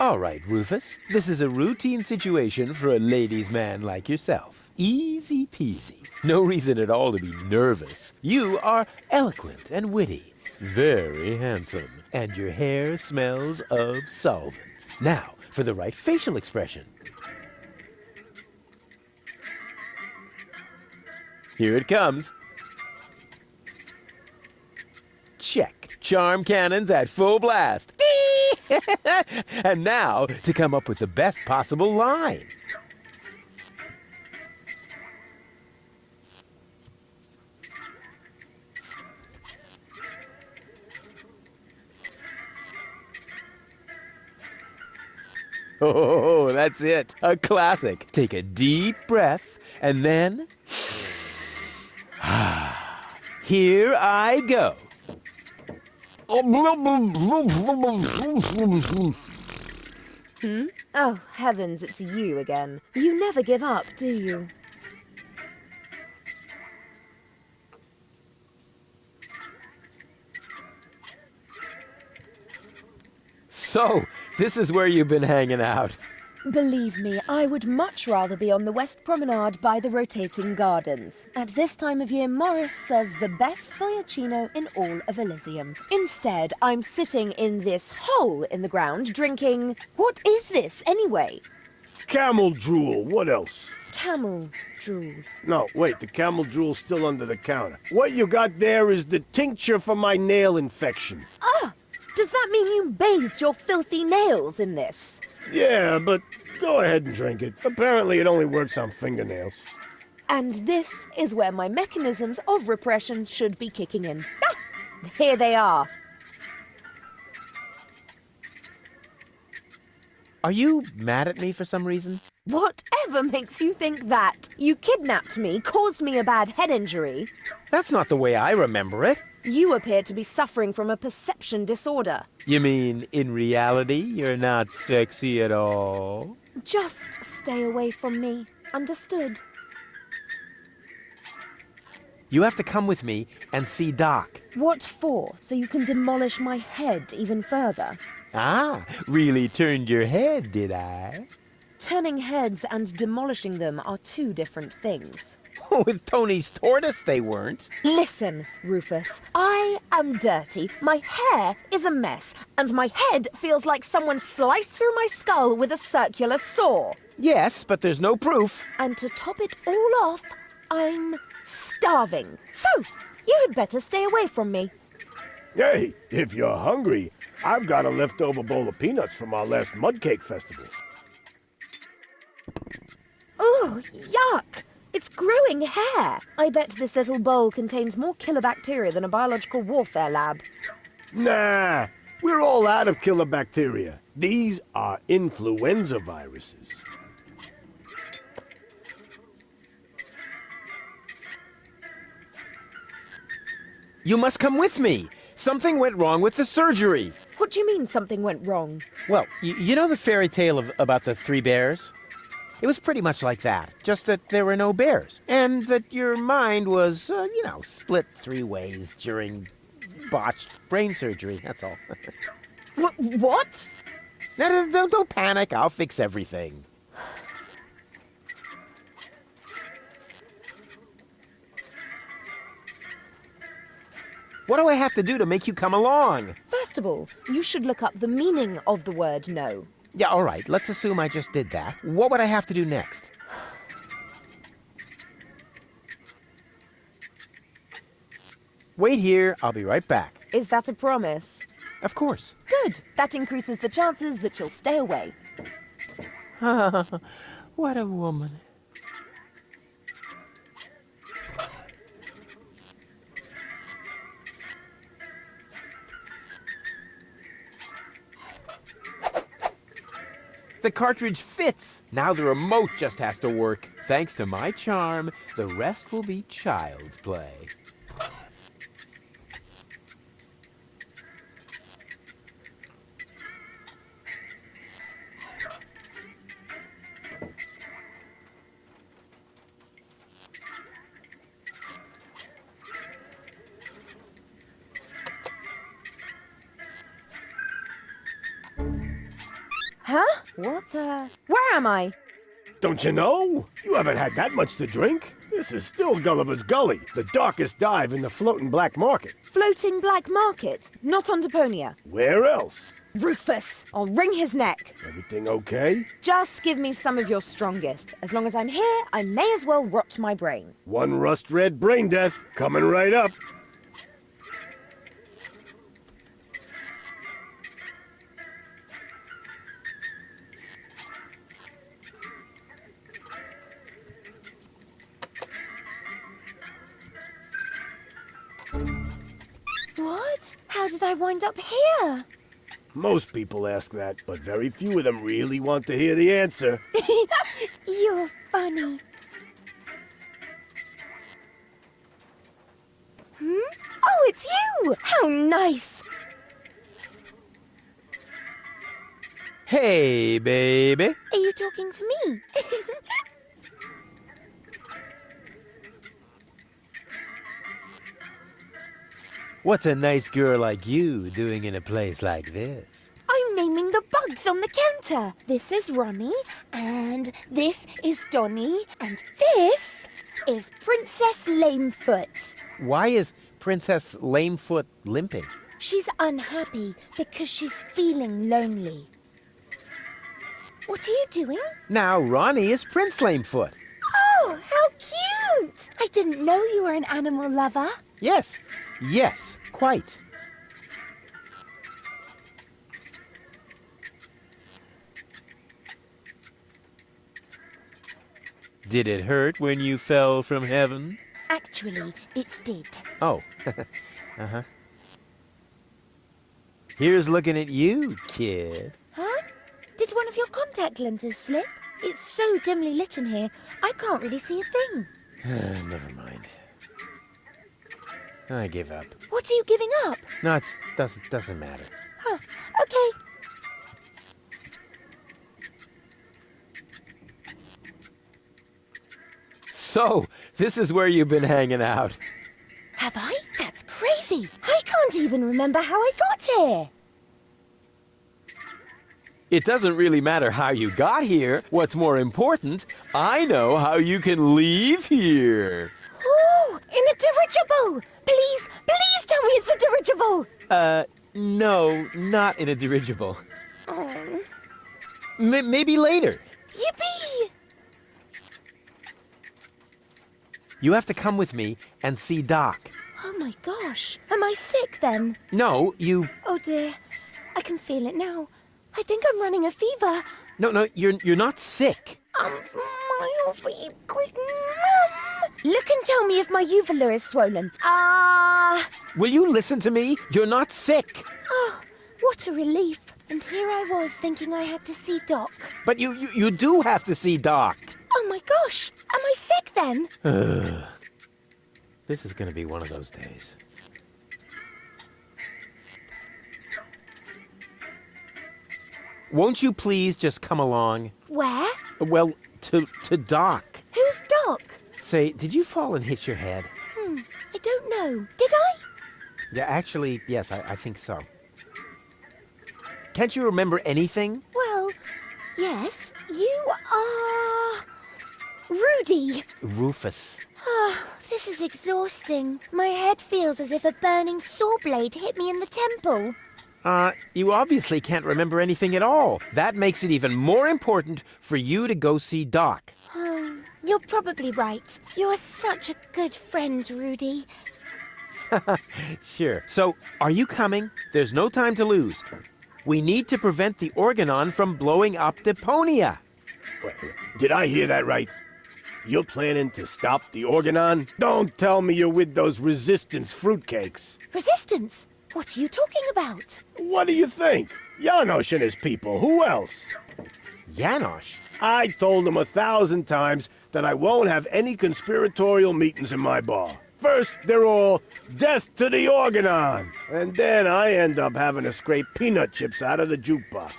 All right, Rufus. This is a routine situation for a ladies' man like yourself. Easy peasy. No reason at all to be nervous. You are eloquent and witty. Very handsome. And your hair smells of solvent. Now, for the right facial expression. Here it comes. Check. Charm cannons at full blast. And now, to come up with the best possible line. Oh, that's it. A classic. Take a deep breath, and then... Here I go. Oh, heavens, it's you again. You never give up, do you? So, this is where you've been hanging out. Believe me, I would much rather be on the West Promenade by the rotating gardens. At this time of year, Morris serves the best soyacino in all of Elysium. Instead, I'm sitting in this hole in the ground drinking... What is this, anyway? Camel drool, what else? Camel drool. No, wait, the camel drool's still under the counter. What you got there is the tincture for my nail infection. Ah! Does that mean you bathed your filthy nails in this? Yeah, but go ahead and drink it. Apparently it only works on fingernails. And this is where my mechanisms of repression should be kicking in. Ah! Here they are. Are you mad at me for some reason? Whatever makes you think that? You kidnapped me, caused me a bad head injury. That's not the way I remember it. You appear to be suffering from a perception disorder. You mean, in reality, you're not sexy at all? Just stay away from me. Understood? You have to come with me and see Doc. What for? So you can demolish my head even further? Ah, really turned your head, did I? Turning heads and demolishing them are two different things. With Tony's tortoise, they weren't. Listen, Rufus, I am dirty, my hair is a mess, and my head feels like someone sliced through my skull with a circular saw. Yes, but there's no proof. And to top it all off, I'm starving. So, you had better stay away from me. Hey, if you're hungry, I've got a leftover bowl of peanuts from our last mud cake festival. Ooh, yuck! It's growing hair. I bet this little bowl contains more killer bacteria than a biological warfare lab. Nah, we're all out of killer bacteria. These are influenza viruses. You must come with me. Something went wrong with the surgery. What do you mean something went wrong? Well, you know the fairy tale about the three bears? It was pretty much like that, just that there were no bears, and that your mind was, split three ways during botched brain surgery, that's all. What? No, don't panic, I'll fix everything. What do I have to do to make you come along? First of all, you should look up the meaning of the word no. Yeah, all right, let's assume I just did that. What would I have to do next? Wait here, I'll be right back. Is that a promise? Of course. Good. That increases the chances that you'll stay away. What a woman. The cartridge fits. Now the remote just has to work. Thanks to my charm, the rest will be child's play. Huh? What the? Where am I? Don't you know? You haven't had that much to drink. This is still Gulliver's Gully, the darkest dive in the floating black market. Floating black market? Not on Deponia. Where else? Rufus, I'll wring his neck. Everything okay? Just give me some of your strongest. As long as I'm here, I may as well rot my brain. One rust-red brain death coming right up. What? How did I wind up here? Most people ask that, but very few of them really want to hear the answer. You're funny. Oh, it's you! How nice! Hey, baby. Are you talking to me? What's a nice girl like you doing in a place like this? I'm naming the bugs on the counter. This is Ronnie, and this is Donnie, and this is Princess Lamefoot. Why is Princess Lamefoot limping? She's unhappy because she's feeling lonely. What are you doing? Now Ronnie is Prince Lamefoot. Oh, how cute! I didn't know you were an animal lover. Yes, yes, quite. Did it hurt when you fell from heaven? Actually, it did. Oh, uh-huh. Here's looking at you, kid. Huh? Did one of your contact lenses slip? It's so dimly lit in here, I can't really see a thing. Never mind. I give up. What are you giving up? No, it doesn't matter. Huh, okay. So, this is where you've been hanging out. Have I? That's crazy. I can't even remember how I got here. It doesn't really matter how you got here. What's more important, I know how you can leave here. Oh, in a dirigible. Please, please tell me it's a dirigible. No, not in a dirigible. Oh. Maybe later. Yippee! You have to come with me and see Doc. Oh my gosh. Am I sick then? No, you... Oh dear. I can feel it now. I think I'm running a fever. No, you're not sick. My quick, Mum. Look and tell me if my uvula is swollen. Ah. Will you listen to me? You're not sick. Oh, what a relief. And here I was thinking I had to see Doc. But you do have to see Doc. Oh my gosh. Am I sick then? This is going to be one of those days. Won't you please just come along? Where? Well, to Doc. Who's Doc? Say, did you fall and hit your head? I don't know. Did I? Yeah, actually, yes, I think so. Can't you remember anything? Well, yes. You are... Rudy. Rufus. Oh, this is exhausting. My head feels as if a burning saw blade hit me in the temple. You obviously can't remember anything at all. That makes it even more important for you to go see Doc. You're probably right. You're such a good friend, Rudy. Sure. So, are you coming? There's no time to lose. We need to prevent the Organon from blowing up Deponia. Wait, did I hear that right? You're planning to stop the Organon? Don't tell me you're with those resistance fruitcakes. Resistance? What are you talking about? What do you think? Janosch and his people. Who else? Janosch? I told him 1,000 times that I won't have any conspiratorial meetings in my bar. First, they're all, death to the Organon. And then I end up having to scrape peanut chips out of the jukebox.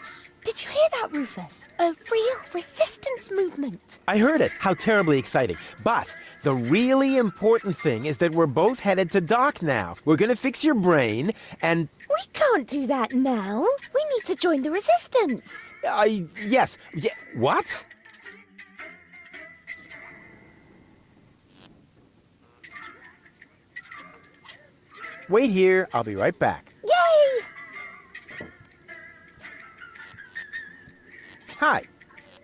Did you hear that, Rufus? A real resistance movement. I heard it. How terribly exciting. But the really important thing is that we're both headed to dock now. We're gonna fix your brain, and... We can't do that now. We need to join the resistance. Yes. Yeah, what? Wait here. I'll be right back. Yay! Hi.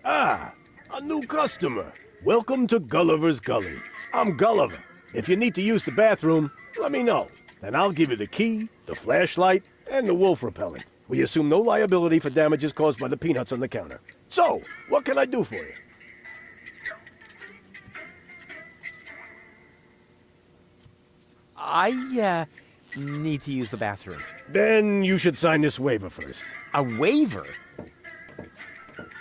Ah, a new customer. Welcome to Gulliver's Gully. I'm Gulliver. If you need to use the bathroom, let me know. Then I'll give you the key, the flashlight, and the wolf repellent. We assume no liability for damages caused by the peanuts on the counter. So, what can I do for you? I need to use the bathroom. Then you should sign this waiver first. A waiver?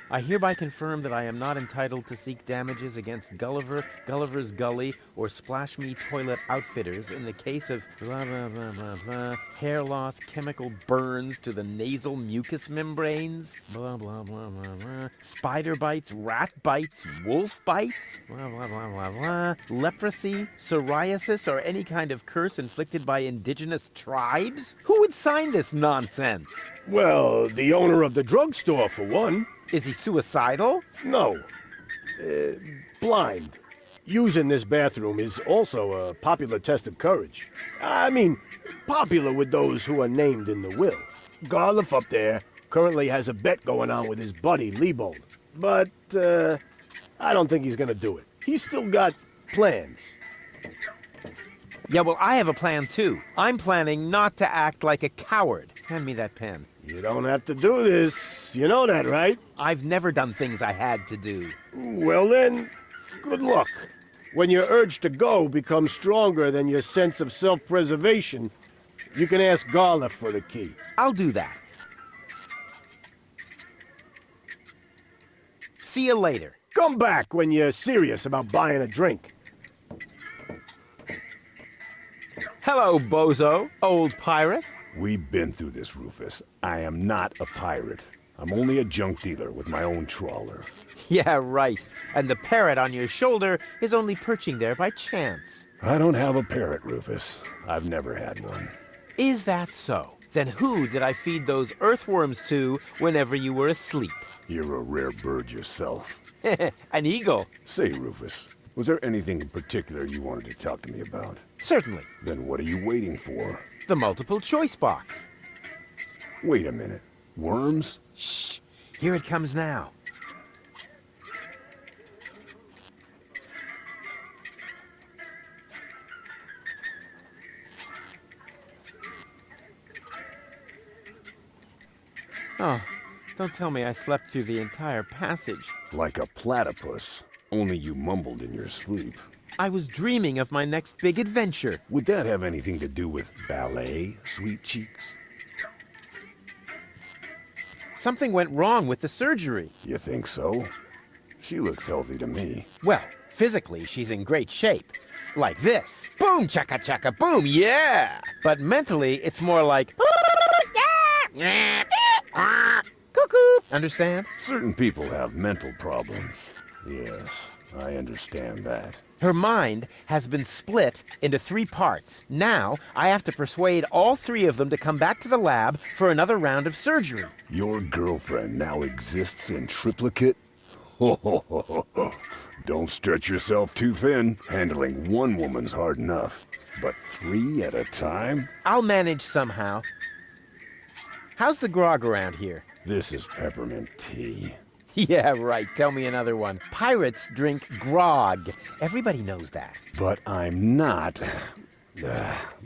I hereby confirm that I am not entitled to seek damages against Gulliver, Gulliver's Gully, or Splash Me Toilet Outfitters in the case of blah, blah, blah, blah, blah, hair loss, chemical burns to the nasal mucous membranes, blah, blah, blah, blah, blah, spider bites, rat bites, wolf bites, blah, blah, blah, blah, blah, leprosy, psoriasis, or any kind of curse inflicted by indigenous tribes? Who would sign this nonsense? Well, the owner of the drugstore, for one. Is he suicidal? No. Blind. Using this bathroom is also a popular test of courage. I mean, popular with those who are named in the will. Garliff up there currently has a bet going on with his buddy, Liebold. But, I don't think he's gonna do it. He's still got plans. Yeah, well, I have a plan, too. I'm planning not to act like a coward. Hand me that pen. You don't have to do this. You know that, right? I've never done things I had to do. Well then, good luck. When your urge to go becomes stronger than your sense of self-preservation, you can ask Garliff for the key. I'll do that. See you later. Come back when you're serious about buying a drink. Hello, bozo, old pirate. We've been through this, Rufus. I am not a pirate. I'm only a junk dealer with my own trawler. Yeah, right. And the parrot on your shoulder is only perching there by chance. I don't have a parrot, Rufus. I've never had one. Is that so? Then who did I feed those earthworms to whenever you were asleep? You're a rare bird yourself. An eagle. Say, Rufus, was there anything in particular you wanted to talk to me about? Certainly. Then what are you waiting for? The multiple choice box. Wait a minute. Worms? Shh. Here it comes now. Oh, don't tell me I slept through the entire passage. Like a platypus. Only you mumbled in your sleep. I was dreaming of my next big adventure. Would that have anything to do with ballet, sweet cheeks? Something went wrong with the surgery. You think so? She looks healthy to me. Well, physically, she's in great shape. Like this. Boom, chaka chaka, boom, yeah! But mentally, it's more like... Cuckoo! Understand? Certain people have mental problems. Yes, I understand that. Her mind has been split into 3 parts. Now, I have to persuade all 3 of them to come back to the lab for another round of surgery. Your girlfriend now exists in triplicate? Don't stretch yourself too thin. Handling one woman's hard enough. But 3 at a time? I'll manage somehow. How's the grog around here? This is peppermint tea. Yeah, right. Tell me another one. Pirates drink grog. Everybody knows that. But I'm not.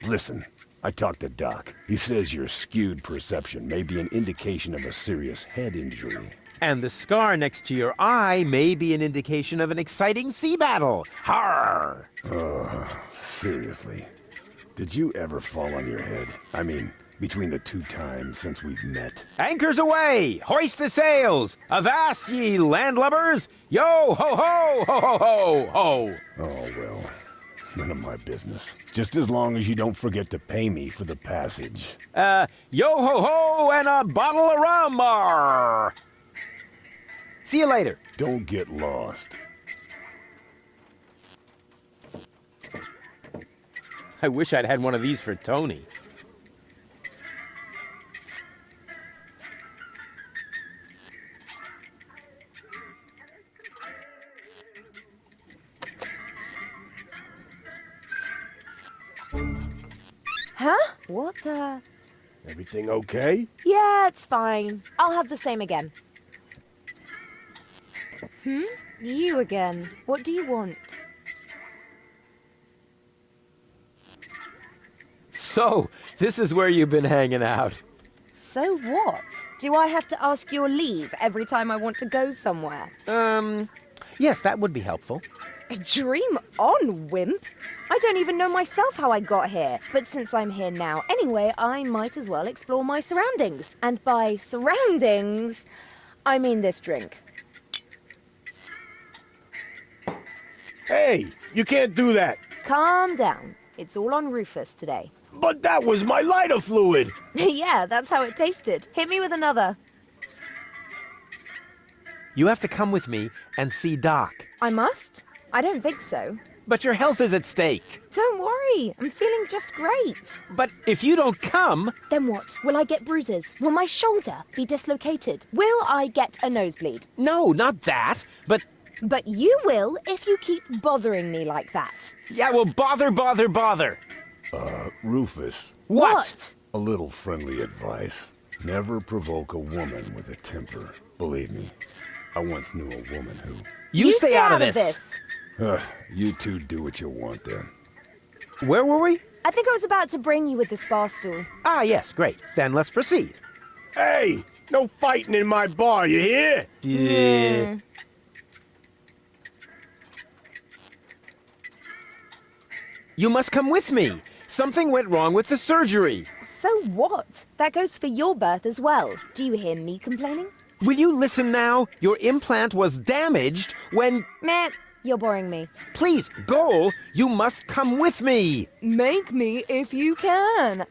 Listen, I talked to Doc. He says your skewed perception may be an indication of a serious head injury. And the scar next to your eye may be an indication of an exciting sea battle. Har! Seriously. Did you ever fall on your head? I mean, between the 2 times since we've met. Anchors away! Hoist the sails! Avast ye landlubbers! Yo ho ho ho ho ho ho! Oh, well, none of my business. Just as long as you don't forget to pay me for the passage. Yo ho ho and a bottle of rum! Arr! See you later. Don't get lost. I wish I'd had one of these for Tony. Huh? What the? Everything okay? Yeah, it's fine. I'll have the same again. You again. What do you want? So, this is where you've been hanging out. So what? Do I have to ask your leave every time I want to go somewhere? Yes, that would be helpful. Dream on, wimp. I don't even know myself how I got here. But since I'm here now anyway, I might as well explore my surroundings. And by surroundings, I mean this drink. Hey, you can't do that. Calm down. It's all on Rufus today. But that was my lighter fluid. Yeah, that's how it tasted. Hit me with another. You have to come with me and see Doc. I must? I don't think so. But your health is at stake. Don't worry, I'm feeling just great. But if you don't come... Then what? Will I get bruises? Will my shoulder be dislocated? Will I get a nosebleed? No, not that. But you will if you keep bothering me like that. yeah, well, bother. Rufus, What? a little friendly advice. Never provoke a woman with a temper. Believe me, I once knew a woman who... You stay out of this. You two do what you want then. Where were we? I think I was about to bring you with this bar stool. Ah, yes, great. Then let's proceed. Hey, no fighting in my bar, you hear? Yeah. You must come with me. Something went wrong with the surgery. So what? That goes for your birth as well. Do you hear me complaining? Will you listen now? Your implant was damaged when... Meh, you're boring me. Please, Goal, you must come with me. Make me if you can.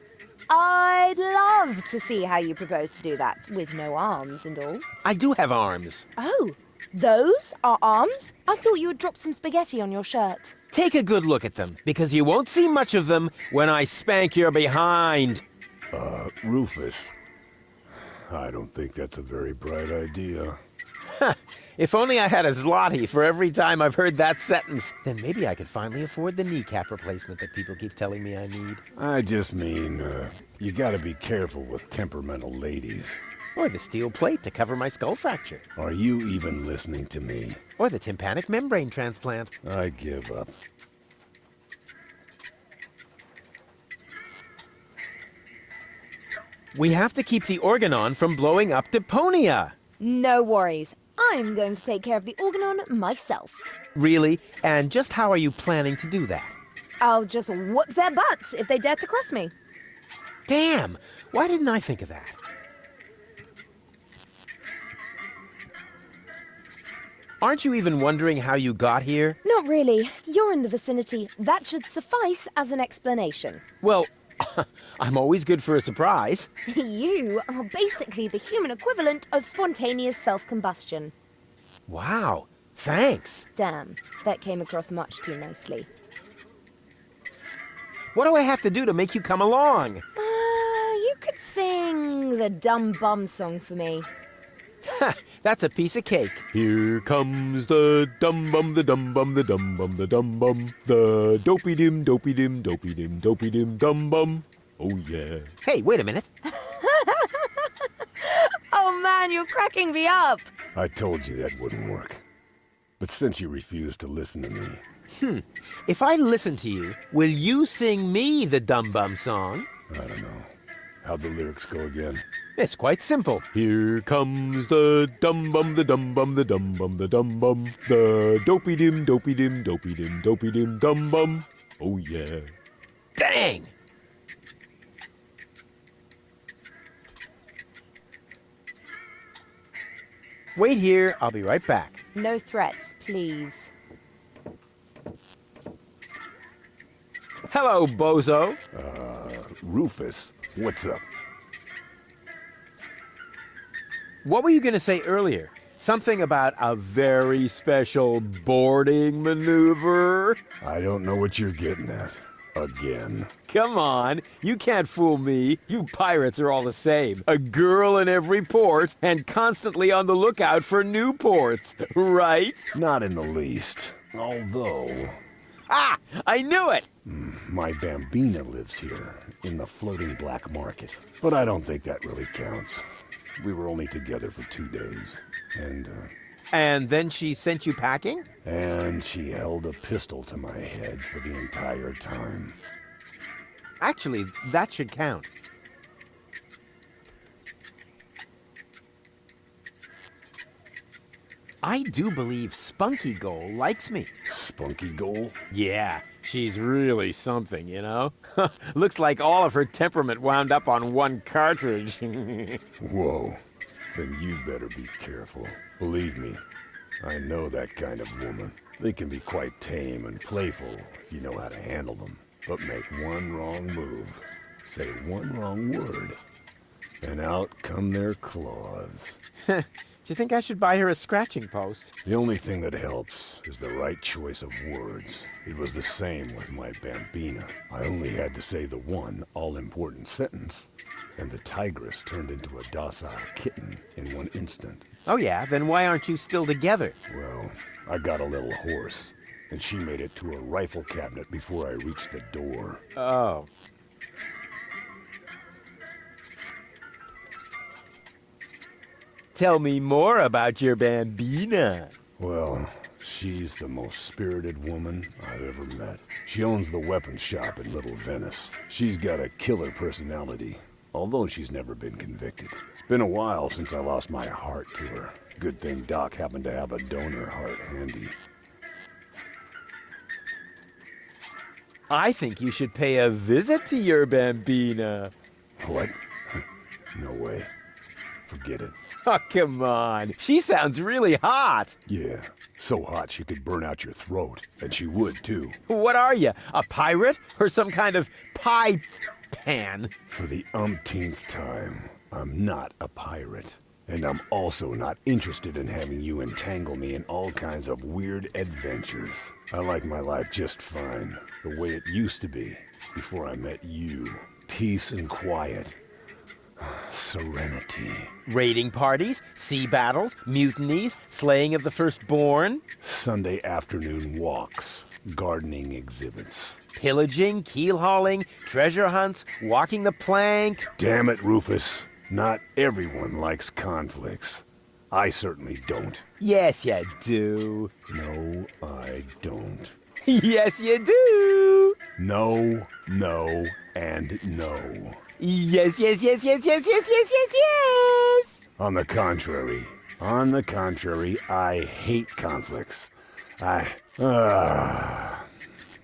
I'd love to see how you propose to do that, with no arms and all. I do have arms. Oh, those are arms? I thought you had dropped some spaghetti on your shirt. Take a good look at them, because you won't see much of them when I spank your behind. Rufus, I don't think that's a very bright idea. If only I had a zloty for every time I've heard that sentence, then maybe I could finally afford the kneecap replacement that people keep telling me I need. I just mean, you gotta be careful with temperamental ladies. Or the steel plate to cover my skull fracture. Are you even listening to me? Or the tympanic membrane transplant. I give up. We have to keep the organon from blowing up Deponia. No worries. I'm going to take care of the organon myself. Really? And just how are you planning to do that? I'll just whoop their butts if they dare to cross me. Damn! Why didn't I think of that? Aren't you even wondering how you got here? Not really. You're in the vicinity. That should suffice as an explanation. Well, I'm always good for a surprise. You are basically the human equivalent of spontaneous self-combustion. Wow, thanks. Damn, that came across much too nicely. What do I have to do to make you come along? You could sing the Dumb Bum song for me. Ha, that's a piece of cake. Here comes the dum bum, the dum bum, the dum bum, the dum bum, the dopey dim, dopey dim, dopey dim, dopey dim, dum bum. Oh yeah. Hey, wait a minute. Oh man, you're cracking me up. I told you that wouldn't work. But since you refuse to listen to me... If I listen to you, will you sing me the dum bum song? I don't know. How'd the lyrics go again? It's quite simple. Here comes the dum bum, the dum bum, the dum bum, the dum bum, the dopey dim, dopey dim, dopey dim, dopey dim, dum bum. Oh yeah. Dang! Wait here, I'll be right back. No threats, please. Hello, bozo. Rufus, what's up? What were you going to say earlier? Something about a very special boarding maneuver? I don't know what you're getting at. Again. Come on, you can't fool me. You pirates are all the same. A girl in every port and constantly on the lookout for new ports, right? Not in the least. Although... Ah, I knew it! My Bambina lives here, in the floating black market. But I don't think that really counts. We were only together for 2 days. And then she sent you packing? And she held a pistol to my head for the entire time. Actually, that should count. I do believe Spunky Goal likes me. Spunky Goal? Yeah, she's really something, you know? Looks like all of her temperament wound up on one cartridge. Whoa. Then you better be careful. Believe me, I know that kind of woman. They can be quite tame and playful if you know how to handle them. But make one wrong move, say one wrong word, and out come their claws. Do you think I should buy her a scratching post? The only thing that helps is the right choice of words. It was the same with my Bambina. I only had to say the one all-important sentence, and the tigress turned into a docile kitten in one instant. Oh yeah, then why aren't you still together? Well, I got a little horse, and she made it to a rifle cabinet before I reached the door. Oh. Tell me more about your Bambina. Well, she's the most spirited woman I've ever met. She owns the weapons shop in Little Venice. She's got a killer personality, although she's never been convicted. It's been a while since I lost my heart to her. Good thing Doc happened to have a donor heart handy. I think you should pay a visit to your Bambina. What? No way. Forget it. Oh, come on. She sounds really hot. Yeah, so hot she could burn out your throat. And she would, too. What are you, a pirate? Or some kind of pie pan? For the umpteenth time, I'm not a pirate. And I'm also not interested in having you entangle me in all kinds of weird adventures. I like my life just fine, the way it used to be, before I met you. Peace and quiet. Serenity. Raiding parties, sea battles, mutinies, slaying of the firstborn. Sunday afternoon walks, gardening exhibits. Pillaging, keel hauling, treasure hunts, walking the plank. Damn it, Rufus. Not everyone likes conflicts. I certainly don't. Yes, you do. No, I don't. Yes, you do. No, no, and no. Yes, yes, yes, yes, yes, yes, yes, yes, yes. On the contrary, I hate conflicts.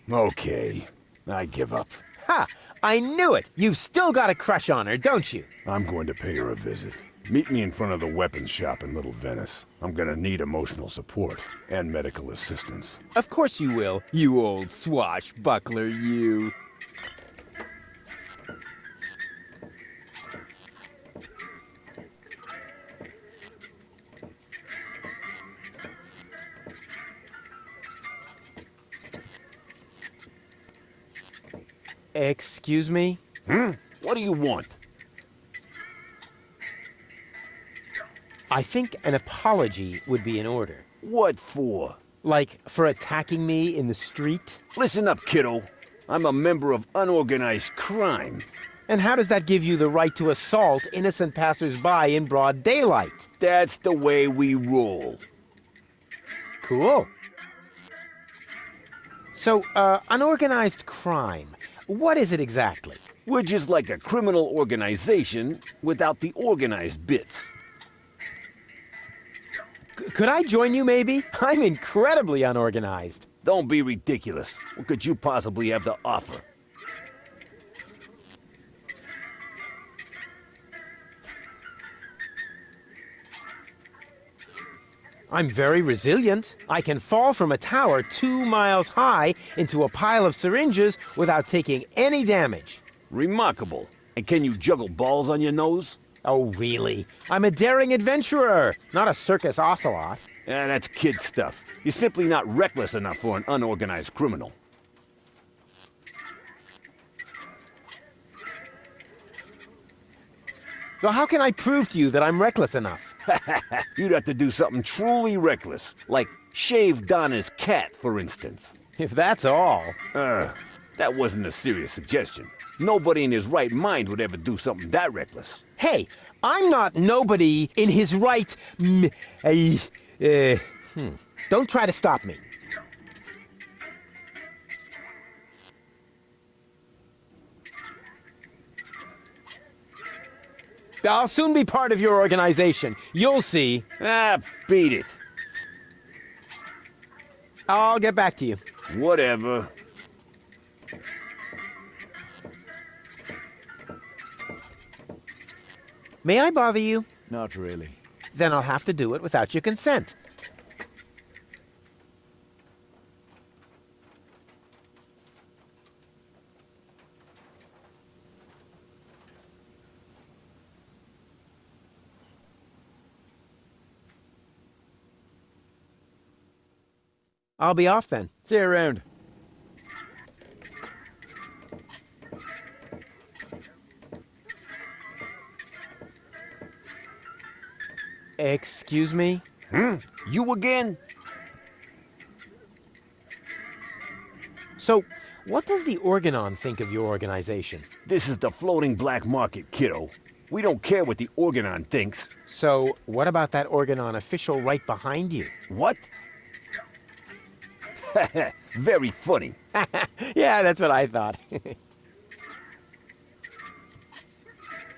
Okay, I give up. Ha! I knew it. You've still got a crush on her, don't you? I'm going to pay her a visit. Meet me in front of the weapons shop in Little Venice. I'm gonna need emotional support and medical assistance. Of course you will, you old swashbuckler, you. Excuse me? What do you want? I think an apology would be in order. What for? Like, for attacking me in the street? Listen up, kiddo. I'm a member of unorganized crime. And how does that give you the right to assault innocent passers-by in broad daylight? That's the way we roll. Cool. So, unorganized crime. What is it exactly? We're just like a criminal organization without the organized bits. Could I join you, maybe? I'm incredibly unorganized. Don't be ridiculous. What could you possibly have to offer? I'm very resilient. I can fall from a tower 2 miles high into a pile of syringes without taking any damage. Remarkable. And can you juggle balls on your nose? Oh, really? I'm a daring adventurer, not a circus ocelot. That's kid stuff. You're simply not reckless enough for an unorganized criminal. Well, how can I prove to you that I'm reckless enough? You'd have to do something truly reckless, like shave Donna's cat, for instance. If that's all. That wasn't a serious suggestion. Nobody in his right mind would ever do something that reckless. Hey, I'm not nobody in his right... Don't try to stop me. I'll soon be part of your organization. You'll see. Beat it. I'll get back to you. Whatever. May I bother you? Not really. Then I'll have to do it without your consent. I'll be off then. See you around. Excuse me? You again? So, what does the Organon think of your organization? This is the floating black market, kiddo. We don't care what the Organon thinks. So, what about that Organon official right behind you? What? Very funny. Yeah, that's what I thought.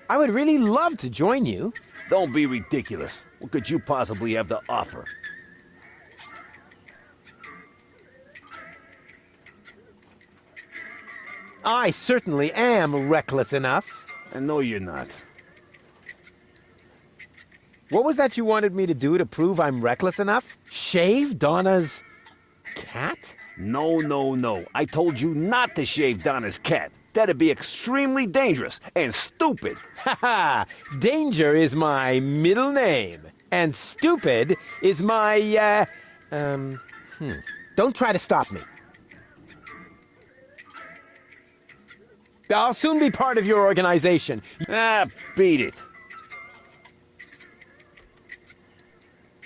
I would really love to join you. Don't be ridiculous. What could you possibly have to offer? I certainly am reckless enough. I know you're not. What was that you wanted me to do to prove I'm reckless enough? Shave Donna's cat? No, no, no. I told you not to shave Donna's cat. That'd be extremely dangerous and stupid. Haha! Danger is my middle name. And stupid is my, Don't try to stop me. I'll soon be part of your organization. Beat it.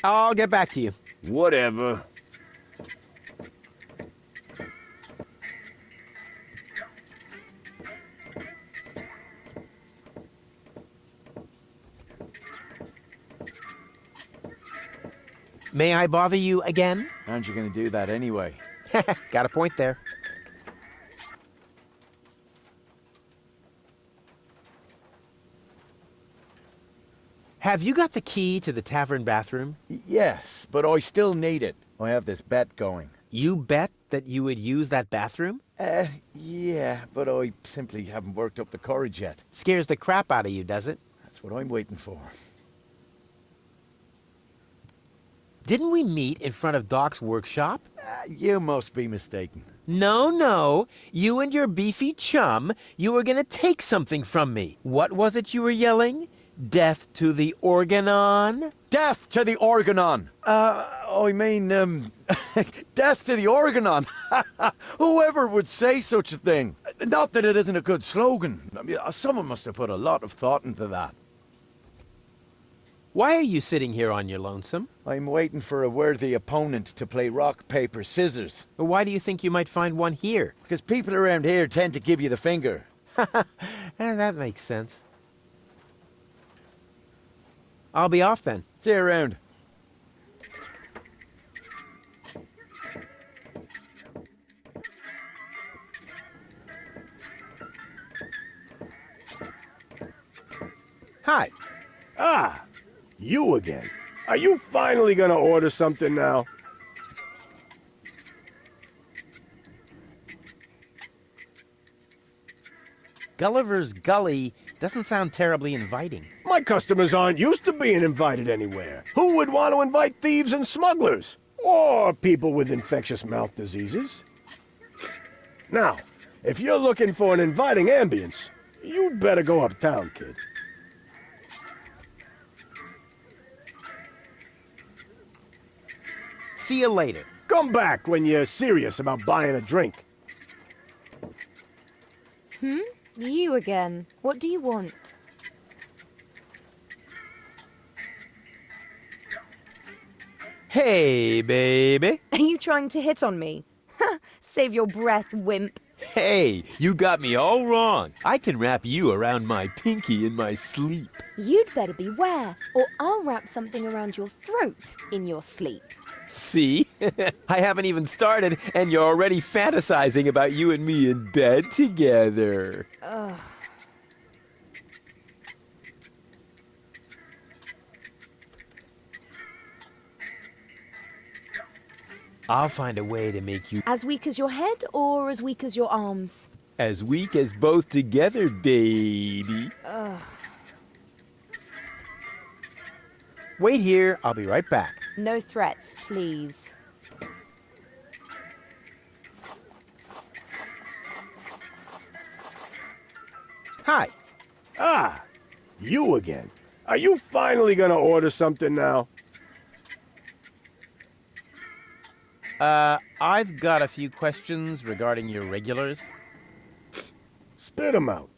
I'll get back to you. Whatever. May I bother you again? Aren't you going to do that anyway? Got a point there. Have you got the key to the tavern bathroom? Yes, but I still need it. I have this bet going. You bet that you would use that bathroom? Yeah, but I simply haven't worked up the courage yet. Scares the crap out of you, does it? That's what I'm waiting for. Didn't we meet in front of Doc's workshop? You must be mistaken. No, no. You and your beefy chum, you were gonna take something from me. What was it you were yelling? Death to the Organon? Death to the Organon! Death to the Organon! Whoever would say such a thing? Not that it isn't a good slogan. I mean, someone must have put a lot of thought into that. Why are you sitting here on your lonesome? I'm waiting for a worthy opponent to play rock, paper, scissors. Why do you think you might find one here? Because people around here tend to give you the finger. That makes sense. I'll be off then. See you around. Hi. Ah, you again. Are you finally gonna order something now? Gulliver's Gully doesn't sound terribly inviting. My customers aren't used to being invited anywhere. Who would want to invite thieves and smugglers? Or people with infectious mouth diseases? Now, if you're looking for an inviting ambience, you'd better go uptown, kid. See you later. Come back when you're serious about buying a drink. You again. What do you want? Hey, baby. Are you trying to hit on me? Save your breath, wimp. Hey, you got me all wrong. I can wrap you around my pinky in my sleep. You'd better beware, or I'll wrap something around your throat in your sleep. See? I haven't even started, and you're already fantasizing about you and me in bed together. Ugh. I'll find a way to make you As weak as your head, or as weak as your arms? as weak as both together, baby. Ugh. Wait here, I'll be right back. No threats, please. Hi. Ah, you again. Are you finally gonna order something now? I've got a few questions regarding your regulars. Spit 'em out.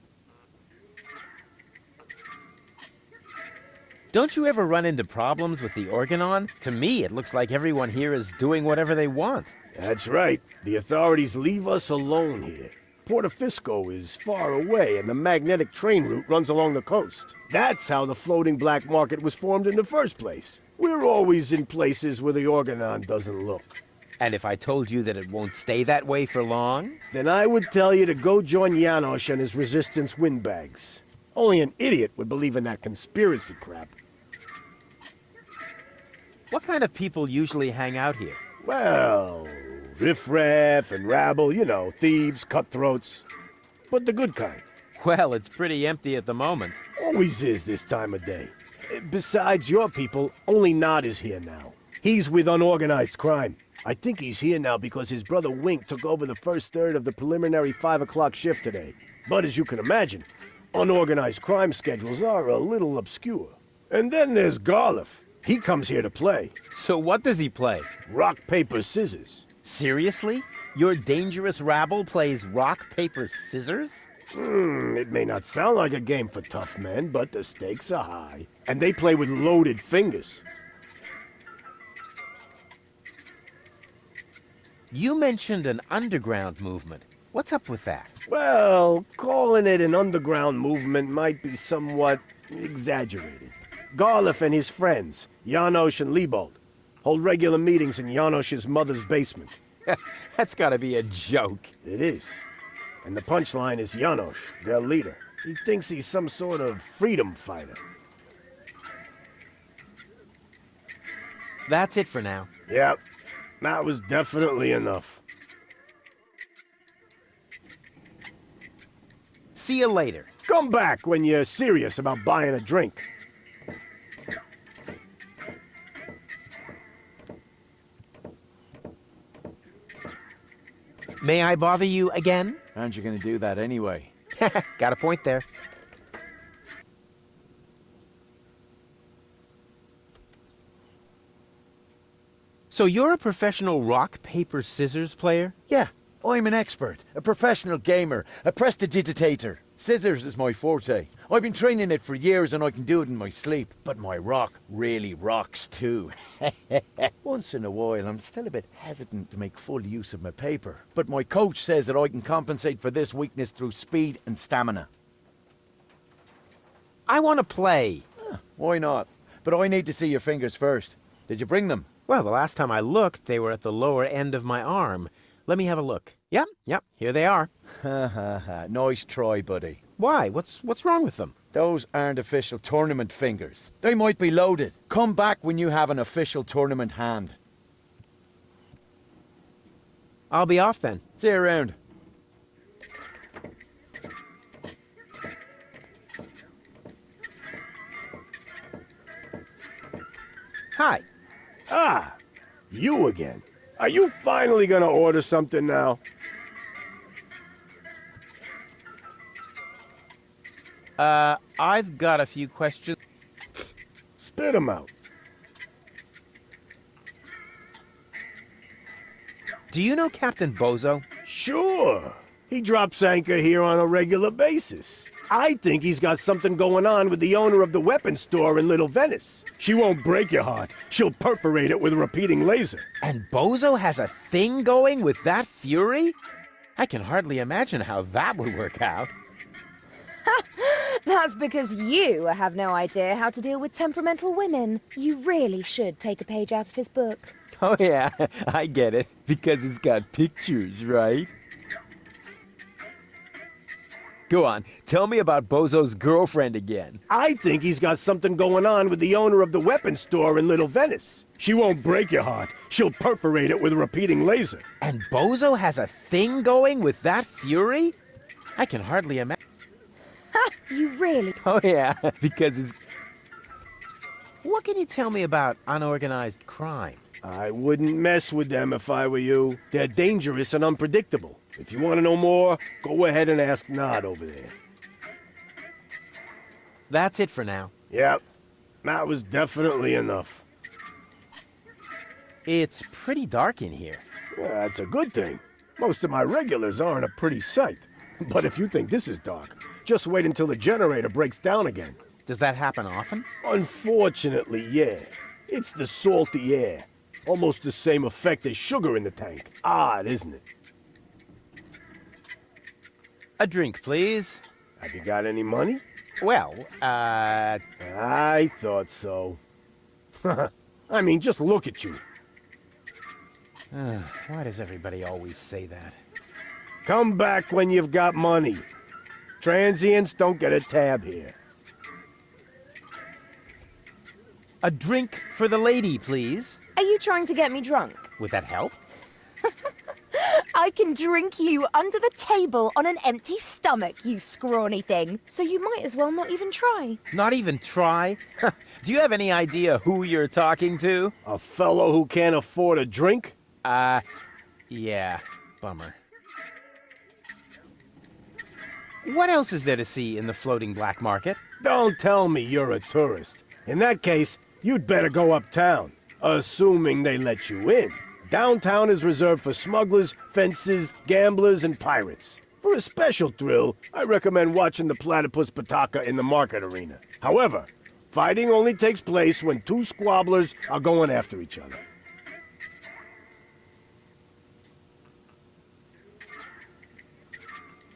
Don't you ever run into problems with the Organon? To me, it looks like everyone here is doing whatever they want. That's right. The authorities leave us alone here. Porto Fisco is far away, and the magnetic train route runs along the coast. That's how the floating black market was formed in the first place. We're always in places where the Organon doesn't look. And if I told you that it won't stay that way for long? Then I would tell you to go join Janosch and his resistance windbags. Only an idiot would believe in that conspiracy crap. What kind of people usually hang out here? Well, riffraff and rabble, you know, thieves, cutthroats. But the good kind. Well, it's pretty empty at the moment. Always is this time of day. Besides your people, only Nod is here now. He's with unorganized crime. I think he's here now because his brother Wink took over the first third of the preliminary 5 o'clock shift today. But as you can imagine, unorganized crime schedules are a little obscure. And then there's Garliff. He comes here to play. So what does he play? Rock, paper, scissors. Seriously? Your dangerous rabble plays rock, paper, scissors? It may not sound like a game for tough men, but the stakes are high. And they play with loaded fingers. You mentioned an underground movement. What's up with that? Well, calling it an underground movement might be somewhat exaggerated. Garliff and his friends, Janosch and Liebold, hold regular meetings in Janosch's mother's basement. That's gotta be a joke. It is. And the punchline is Janosch, their leader. He thinks he's some sort of freedom fighter. That's it for now. Yep, that was definitely enough. See you later. Come back when you're serious about buying a drink. May I bother you again? Aren't you going to do that anyway? Got a point there. So you're a professional rock, paper, scissors player? Yeah, I'm an expert, a professional gamer, a prestidigitator. Scissors is my forte. I've been training it for years and I can do it in my sleep. But my rock really rocks too. Once in a while, I'm still a bit hesitant to make full use of my paper. But my coach says that I can compensate for this weakness through speed and stamina. I want to play. Why not? But I need to see your fingers first. Did you bring them? Well, the last time I looked, they were at the lower end of my arm. Let me have a look. Yep, here they are. Ha ha ha. Nice try, buddy. Why? What's wrong with them? Those aren't official tournament fingers. They might be loaded. Come back when you have an official tournament hand. I'll be off then. See you around. Hi. Ah, you again. Are you finally gonna order something now? I've got a few questions. Spit 'em out. Do you know Captain Bozo? Sure. He drops anchor here on a regular basis. I think he's got something going on with the owner of the weapons store in Little Venice. She won't break your heart. She'll perforate it with a repeating laser. And Bozo has a thing going with that fury? I can hardly imagine how that would work out. That's because you have no idea how to deal with temperamental women. You really should take a page out of his book. Oh yeah, I get it. Because it's got pictures, right? Go on, tell me about Bozo's girlfriend again. I think he's got something going on with the owner of the weapons store in Little Venice. She won't break your heart. She'll perforate it with a repeating laser. And Bozo has a thing going with that fury? I can hardly imagine. You really... Oh yeah, because it's... What can you tell me about unorganized crime? I wouldn't mess with them if I were you. They're dangerous and unpredictable. If you want to know more, go ahead and ask Nod over there. That's it for now. Yep, that was definitely enough. It's pretty dark in here. Yeah, that's a good thing. Most of my regulars aren't a pretty sight. But if you think this is dark, just wait until the generator breaks down again. Does that happen often? Unfortunately, yeah. It's the salty air. Almost the same effect as sugar in the tank. Odd, isn't it? A drink, please. Have you got any money? Well, I thought so. I mean, just look at you. Why does everybody always say that? Come back when you've got money. Transients don't get a tab here. A drink for the lady, please. Are you trying to get me drunk? Would that help? I can drink you under the table on an empty stomach, you scrawny thing. So you might as well not even try. Not even try? Do you have any idea who you're talking to? A fellow who can't afford a drink? Yeah. Bummer. What else is there to see in the floating black market? Don't tell me you're a tourist. In that case, you'd better go uptown, assuming they let you in. Downtown is reserved for smugglers, fences, gamblers, and pirates. For a special thrill, I recommend watching the platypus Pataka in the market arena. However, fighting only takes place when two squabblers are going after each other.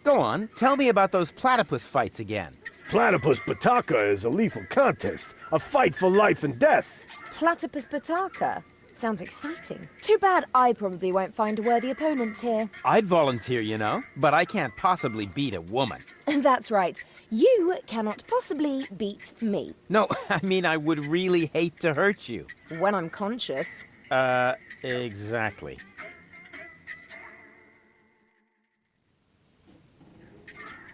Go on, tell me about those platypus fights again. Platypus Pataka is a lethal contest, a fight for life and death. Platypus Pataka? Sounds exciting. Too bad I probably won't find a worthy opponent here. I'd volunteer, you know, but I can't possibly beat a woman. That's right. You cannot possibly beat me. No, I mean, I would really hate to hurt you. When I'm conscious. Exactly.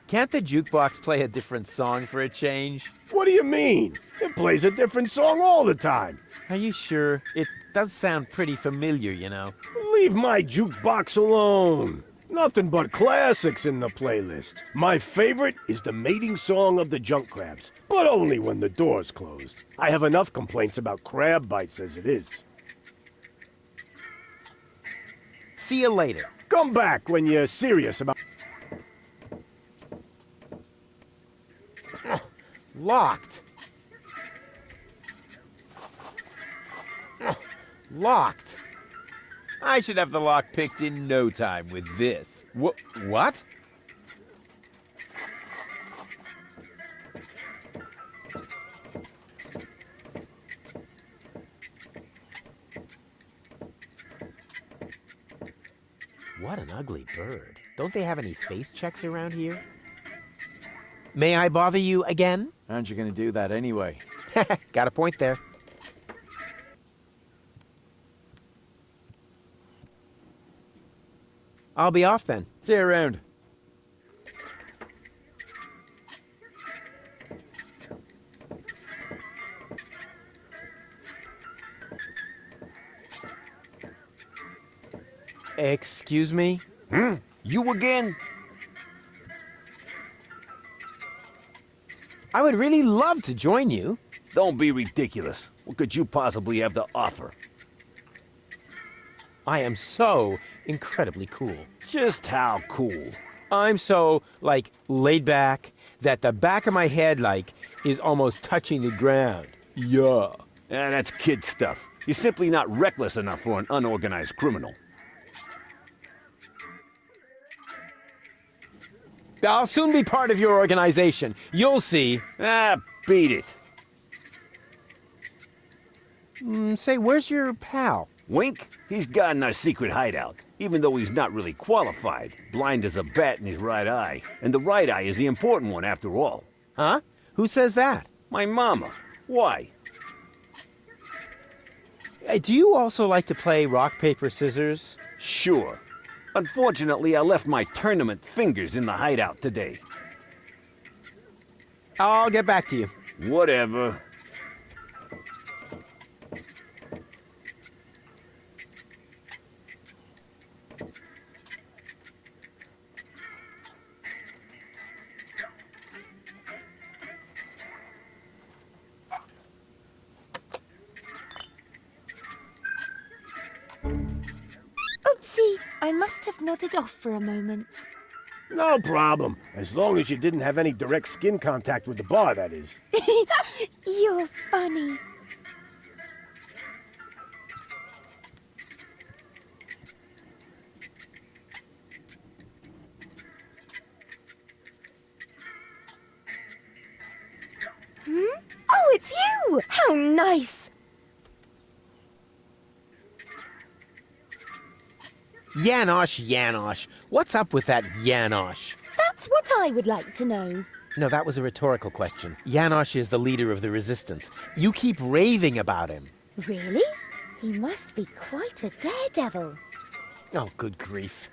Can't the jukebox play a different song for a change? What do you mean? It plays a different song all the time. Are you sure? It does sound pretty familiar, you know. Leave my jukebox alone. Nothing but classics in the playlist. My favorite is the mating song of the junk crabs, but only when the door's closed. I have enough complaints about crab bites as it is. See you later. Come back when you're serious about... Locked. Locked. I should have the lock picked in no time with this. What? What an ugly bird. Don't they have any face checks around here? May I bother you again? Aren't you going to do that anyway? Got a point there. I'll be off then. See you around. Excuse me? You again? I would really love to join you. Don't be ridiculous. What could you possibly have to offer? I am so incredibly cool. Just how cool? I'm so, like, laid back that the back of my head, like, is almost touching the ground. Yeah. That's kid stuff. You're simply not reckless enough for an unorganized criminal. I'll soon be part of your organization. You'll see. Ah, beat it. Say, where's your pal? Wink? He's got in our secret hideout, even though he's not really qualified. Blind as a bat in his right eye. And the right eye is the important one after all. Huh? Who says that? My mama. Why? Do you also like to play rock, paper, scissors? Sure. Unfortunately, I left my tournament fingers in the hideout today. I'll get back to you. Whatever. Oopsie, I must have nodded off for a moment. No problem. As long as you didn't have any direct skin contact with the bar, that is. You're funny. Oh, it's you! How nice! Yanosh. What's up with that Yanosh? That's what I would like to know. No, that was a rhetorical question. Yanosh is the leader of the resistance. You keep raving about him. Really? He must be quite a daredevil. Oh, good grief.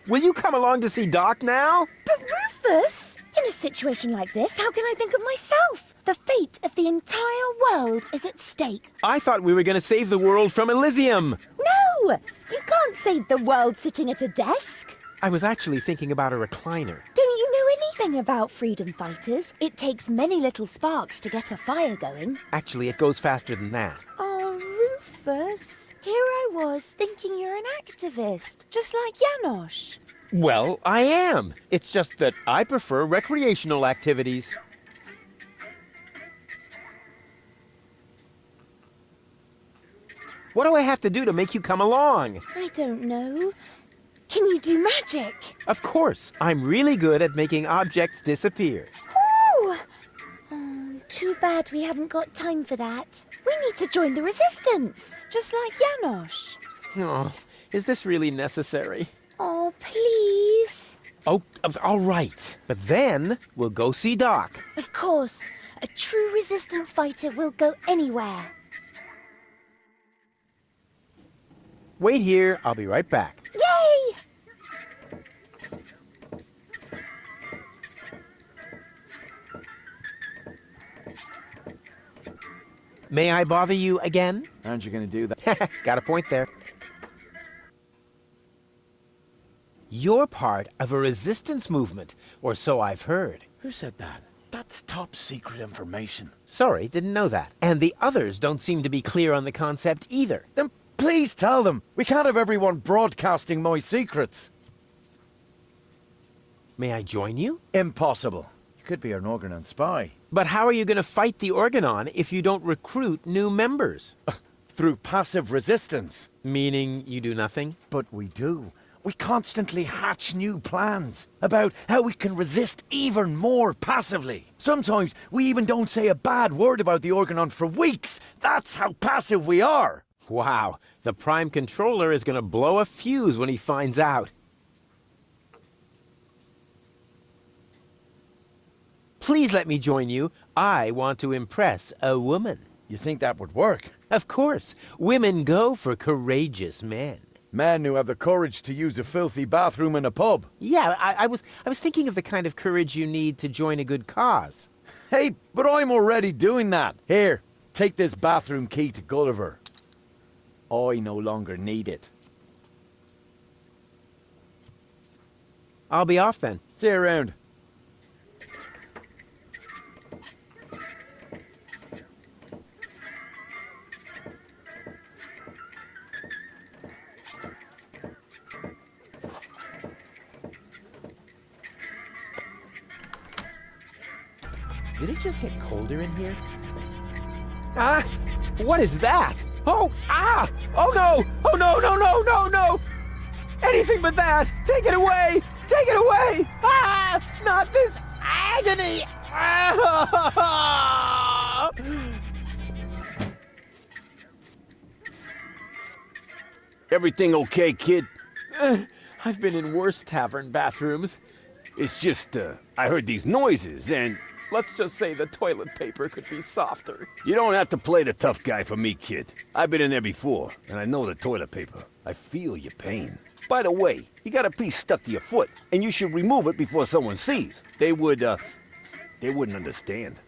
Will you come along to see Doc now? But Rufus! In a situation like this, how can I think of myself? The fate of the entire world is at stake. I thought we were going to save the world from Elysium. No! You can't save the world sitting at a desk. I was actually thinking about a recliner. Don't you know anything about freedom fighters? It takes many little sparks to get a fire going. Actually, it goes faster than that. Oh, Rufus. Here I was thinking you're an activist, just like Janosch. Well, I am. It's just that I prefer recreational activities. What do I have to do to make you come along? I don't know. Can you do magic? Of course. I'm really good at making objects disappear. Ooh! Oh, too bad we haven't got time for that. We need to join the resistance, just like Janosch. Oh, is this really necessary? Oh, please. Oh, all right. But then we'll go see Doc. Of course. A true resistance fighter will go anywhere. Wait here. I'll be right back. Yay! May I bother you again? Aren't you going to do that? Got a point there. You're part of a resistance movement, or so I've heard. Who said that? That's top secret information. Sorry, didn't know that. And the others don't seem to be clear on the concept either. Then please tell them. We can't have everyone broadcasting my secrets. May I join you? Impossible. You could be an Organon spy. But how are you going to fight the Organon if you don't recruit new members? Through passive resistance. Meaning you do nothing? But we do. We constantly hatch new plans about how we can resist even more passively. Sometimes we even don't say a bad word about the Organon for weeks. That's how passive we are. Wow, the Prime Controller is going to blow a fuse when he finds out. Please let me join you. I want to impress a woman. You think that would work? Of course. Women go for courageous men. Men who have the courage to use a filthy bathroom in a pub. Yeah, I was thinking of the kind of courage you need to join a good cause. Hey, but I'm already doing that. Here, take this bathroom key to Gulliver. I no longer need it. I'll be off then. See you around. Did it just get colder in here? Ah! What is that? Oh! Ah! Oh no! Oh no, no, no, no, no! Anything but that! Take it away! Take it away! Ah! Not this agony! Ah! Everything okay, kid? I've been in worse tavern bathrooms. It's just, I heard these noises, and Let's just say the toilet paper could be softer. you don't have to play the tough guy for me, kid. I've been in there before, and I know the toilet paper. I feel your pain. By the way, you got a piece stuck to your foot, and you should remove it before someone sees. They wouldn't understand.